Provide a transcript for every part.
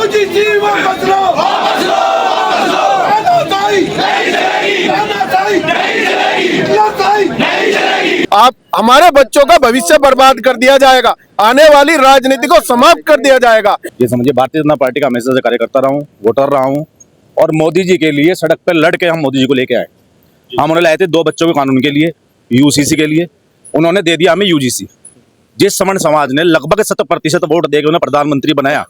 UGC वापस लो, वापस लो, वापस लो। तानाशाही नहीं चलेगी, तानाशाही नहीं चलेगी, तानाशाही नहीं चलेगी। आप हमारे बच्चों का भविष्य बर्बाद कर दिया जाएगा, आने वाली राजनीति को समाप्त कर दिया जाएगा। ये समझिए भारतीय जनता पार्टी का हमेशा से कार्यकर्ता रहा हूँ, वोटर रहा हूँ और मोदी जी के लिए सड़क पर लड़ के हम मोदी जी को लेके आए। हम उन्हें लाए थे 2 बच्चों के कानून के लिए, यूसीसी के लिए, उन्होंने दे दिया हमें यूजीसी। जिस समण समाज ने लगभग 70% वोट देकर उन्हें प्रधानमंत्री बनाया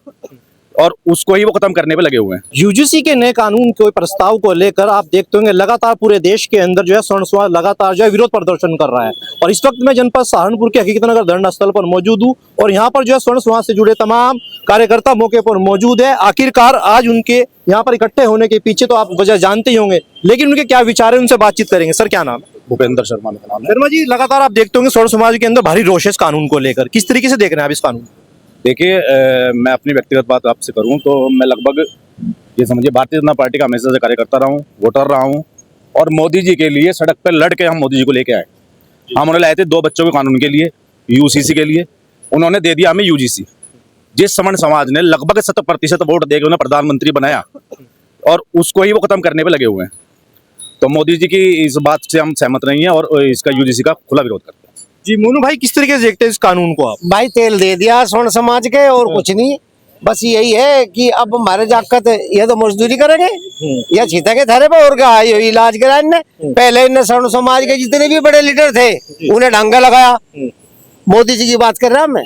और उसको ही वो खत्म करने पे लगे हुए हैं। यूजीसी के नए कानून के प्रस्ताव को लेकर आप देखते होंगे लगातार पूरे देश के अंदर जो है स्वर्ण समाज लगातार जो है विरोध प्रदर्शन कर रहा है। और इस वक्त मैं जनपद सहारनपुर के हकीकत नगर धरना स्थल पर मौजूद हूँ और यहाँ पर जो है स्वर्ण समाज से जुड़े तमाम कार्यकर्ता मौके पर मौजूद है। आखिरकार आज उनके यहाँ पर इकट्ठे होने के पीछे तो आप वजह जानते ही होंगे, लेकिन उनके क्या विचार है उनसे बातचीत करेंगे। सर क्या नाम है? भूपेंद्र शर्मा मेरा नाम है। शर्मा जी, लगातार आप देखते होंगे स्वर्ण समाज के अंदर भारी रोष है इस कानून को लेकर, किस तरीके से देख रहे हैं आप इस कानून? देखिए मैं अपनी व्यक्तिगत बात आपसे करूं तो मैं लगभग ये समझिए भारतीय जनता पार्टी का हमेशा से कार्यकर्ता रहा हूं, वोटर रहा हूं और मोदी जी के लिए सड़क पर लड़ के हम मोदी जी को लेके आए। हम उन्हें लाए थे 2 बच्चों के कानून के लिए, यूसीसी के लिए, उन्होंने दे दिया हमें यूजीसी। जिस समण समाज ने लगभग 70% वोट देकर उन्हें प्रधानमंत्री बनाया और उसको ही वो खत्म करने पे लगे हुए हैं। तो मोदी जी की इस बात से हम सहमत नहीं है और इसका यूजीसी का खुला विरोध करते हैं। जी मोनू भाई, किस तरीके से देखते हैं इस कानून को आप? भाई तेल दे दिया स्वर्ण समाज के और कुछ नहीं, बस यही है कि अब हमारे जाकत ये तो मजदूरी करेंगे या छीता के थारे पे और क्या ये इलाज करा इनने। पहले इनने स्वर्ण समाज के जितने भी बड़े लीडर थे उन्हें डांगा लगाया, मोदी जी की बात कर रहा हूं मैं।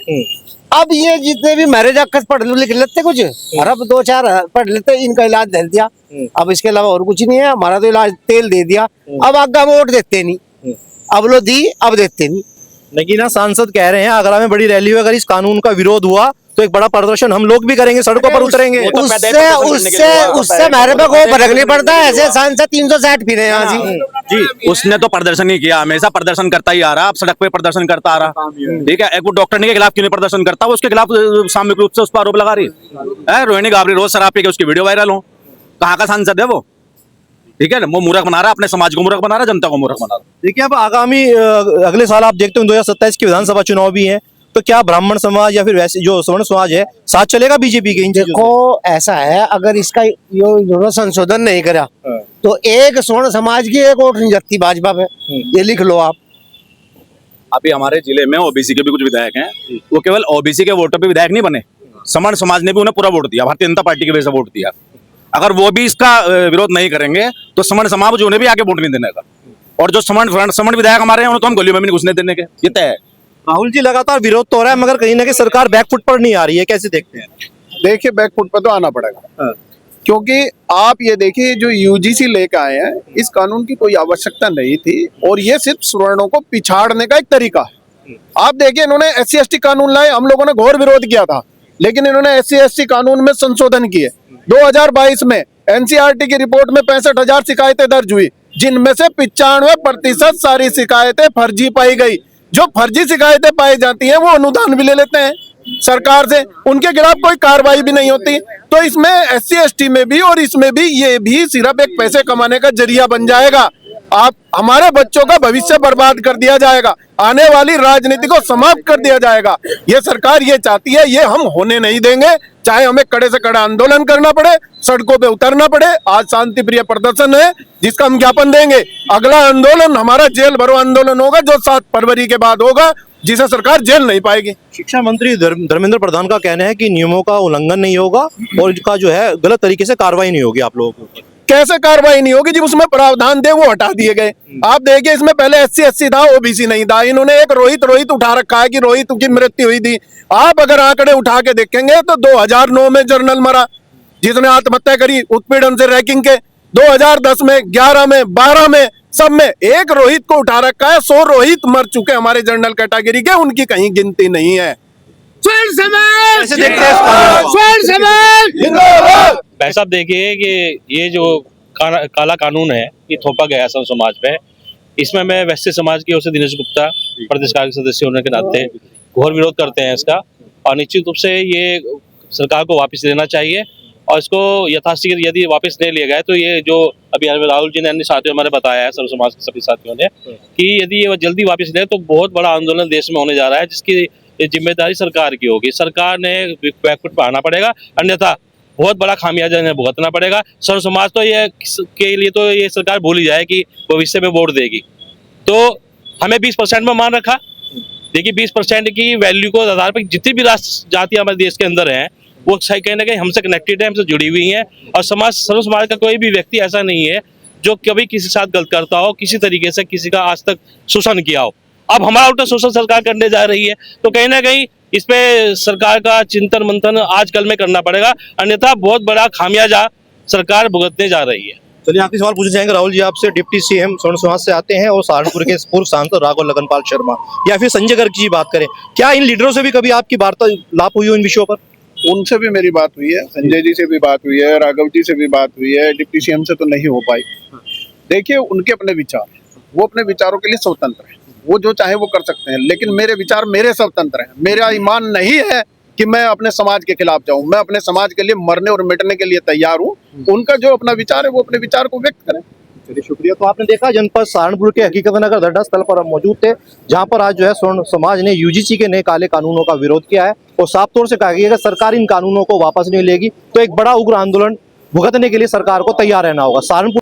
अब ये जितने भी हमारे जाकत पढ़ लिख लेते कुछ और अब 2-4 पढ़ लेते, इनका इलाज दे दिया। अब इसके अलावा और कुछ नहीं है, हमारा तो इलाज तेल दे दिया। अब आगे हम वोट देते नहीं, अब लो दी अब देते नहीं। लेकिन ना सांसद कह रहे हैं आगरा में बड़ी रैली हुई, अगर इस कानून का विरोध हुआ तो एक बड़ा प्रदर्शन हम लोग भी करेंगे, सड़कों पर उतरेंगे। उससे हमारे पे कोई फर्क नहीं पड़ता। ऐसे सांसद 360 फिरे यहाँ जी उसने तो प्रदर्शन नहीं किया, हमेशा प्रदर्शन करता ही आ रहा, अब सड़क पे प्रदर्शन करता आ रहा। ठीक है, एक वो डॉक्टर के खिलाफ क्यों नहीं प्रदर्शन करता, वो उसके खिलाफ सामूहिक रूप से उस पर आरोप लगा रही है। रोहिणी गाबरी रोज शराब पी के उसकी वीडियो वायरल हो, कहाँ का सांसद है वो? ठीक है ना, वो मूर्ख बना रहा है, अपने समाज को मूर्ख बना रहा है, जनता को मूर्ख बना रहा है। देखिए अब आगामी अगले साल आप देखते हो 2027 के विधानसभा चुनाव भी है, तो क्या ब्राह्मण समाज या फिर वैसे जो स्वर्ण समाज है साथ चलेगा बीजेपी के इन चीजों से? देखो ऐसा है, अगर इसका यो संशोधन नहीं करा तो एक स्वर्ण समाज की एक वोट नहीं जाती भाजपा पे, ये लिख लो आप। अभी हमारे जिले में ओबीसी के भी कुछ विधायक हैं, वो केवल ओबीसी के वोटों पे विधायक नहीं बने, समण समाज ने भी उन्हें पूरा वोट दिया, भारतीय जनता पार्टी की वजह से वोट दिया। अगर वो भी इसका विरोध नहीं करेंगे तो समण समाज उन्हें भी आगे वोट नहीं देने का। और जो समण विधायक हमारे हैं उन्हें तो हम गलियों में भी नहीं घुसने देने के, ये तय है। राहुल जी, लगातार विरोध तो हो रहा है मगर कहीं ना कहीं सरकार बैकफुट पर नहीं आ रही है, कैसे देखते हैं? देखिए बैकफुट पर तो आना पड़ेगा, क्योंकि आप ये देखिए जो यूजीसी लेके आए हैं इस कानून की कोई आवश्यकता नहीं थी और ये सिर्फ सवर्णों को पिछाड़ने का एक तरीका है। आप देखिए इन्होंने SC/ST कानून लाए, हम लोगों ने घोर विरोध किया था, लेकिन इन्होंने SC/ST कानून में संशोधन किए। 2022 में NCERT की रिपोर्ट में 65,000 शिकायतें दर्ज हुई, जिनमें से 95% सारी शिकायतें फर्जी पाई गई। जो फर्जी शिकायतें पाई जाती हैं वो अनुदान भी ले लेते हैं सरकार से, उनके खिलाफ कोई कार्रवाई भी नहीं होती। तो इसमें SC/ST में भी और इसमें भी ये भी सिर्फ एक पैसे कमाने का जरिया बन जाएगा। आप हमारे बच्चों का भविष्य बर्बाद कर दिया जाएगा, आने वाली राजनीति को समाप्त कर दिया जाएगा। ये सरकार ये चाहती है, ये हम होने नहीं देंगे, चाहे हमें कड़े से कड़ा आंदोलन करना पड़े, सड़कों पे उतरना पड़े। आज शांति प्रिय प्रदर्शन है जिसका हम ज्ञापन देंगे। अगला आंदोलन हमारा जेल भरो आंदोलन होगा जो 7 फरवरी के बाद होगा, जिसे सरकार जेल नहीं पाएगी। शिक्षा मंत्री धर्मेंद्र प्रधान का कहना है कि नियमों का उल्लंघन नहीं होगा और इनका जो है गलत तरीके से कार्रवाई नहीं होगी आप लोगों के ऊपर। कैसे कार्रवाई नहीं होगी जब उसमें प्रावधान थे वो हटा दिए गए। आप देखिए इसमें पहले SC/ST था, OBC नहीं था। इन्होंने एक रोहित उठा रखा है कि रोहित की मृत्यु हुई थी। आप अगर आंकड़े उठा के देखेंगे तो 2009 में जर्नल मरा जिसने आत्महत्या करी उत्पीड़न से रैगिंग के, 2010 में, 11 में, 12 में, सब में एक रोहित को उठा रखा है। 100 रोहित मर चुके हमारे जनरल कैटेगरी के, उनकी कहीं गिनती नहीं है। भाई साहब देखिए कि ये जो काला कानून है ये थोपा गया है सब समाज पे, इसमें मैं वैश्य समाज की ओर से दिनेश गुप्ता प्रदेश कार्य सदस्य होने के नाते घोर विरोध करते हैं इसका, और निश्चित रूप से ये सरकार को वापस लेना चाहिए। और इसको यथाशीघ्र यदि वापस नहीं लिया गया तो ये जो अभी राहुल जी ने अन्य साथियों हमारे बताया है, सर्व समाज के सभी साथियों ने, कि यदि ये जल्दी वापस ले तो बहुत बड़ा आंदोलन देश में होने जा रहा है, जिसकी जिम्मेदारी सरकार की होगी। सरकार ने बैकफुट पर आना पड़ेगा, अन्यथा बहुत बड़ा खामियाजा इन्हें भुगतना पड़ेगा। स्वर्ण समाज तो ये के लिए तो ये सरकार भूल ही जाए कि भविष्य में वोट देगी। तो हमें 20% में मान रखा। देखिए 20% की वैल्यू को आधार पर जितनी भी राष्ट्र जातियां हमारे देश के अंदर हैं वो कहीं ना कहीं हमसे कनेक्टेड है, हमसे जुड़ी हुई हैं। और सर्व समाज का कोई भी व्यक्ति ऐसा नहीं है जो कभी किसी के साथ गलत करता हो, किसी तरीके से किसी का आज तक शोषण किया हो। अब हमारा उल्टा शोषण सरकार करने जा रही है, तो कहीं ना कहीं इस पे सरकार का चिंतन मंथन आजकल में करना पड़ेगा, अन्यथा बहुत बड़ा खामियाजा सरकार भुगतने जा रही है। चलिए आखिरी सवाल पूछना चाहेंगे राहुल जी आपसे। डिप्टी सीएम स्वर्ण समाज से आते हैं और सहारनपुर के पूर्व सांसद राघव लगनपाल शर्मा या फिर संजय गर्ग की बात करें, क्या इन लीडरों से भी कभी आपकी वार्तालाप हुई हो इन विषयों पर? उनसे भी मेरी बात हुई है, संजय जी से भी बात हुई है, राघव जी से भी बात हुई है, डिप्टी सीएम से तो नहीं हो पाई। देखिए उनके अपने विचार, वो अपने विचारों के लिए स्वतंत्र हैं, वो जो चाहे वो कर सकते हैं, लेकिन मेरे विचार मेरे स्वतंत्र हैं। मेरा ईमान नहीं है कि मैं अपने समाज के खिलाफ जाऊं, मैं अपने समाज के लिए मरने और मिटने के लिए तैयार हूं। उनका जो अपना विचार है वो अपने विचार को व्यक्त करें। चलिए शुक्रिया। तो आपने देखा जनपद सहारनपुर के हकीकत नगर धरना स्थल पर हम मौजूद थे, जहां पर आज जो है स्वर्ण समाज ने यूजीसी के नए काले कानूनों का विरोध किया है और साफ तौर से कहा गया है कि सरकार इन कानूनों को वापस नहीं लेगी तो एक बड़ा उग्र आंदोलन भुगतने के लिए सरकार को तैयार रहना होगा। सहारनपुर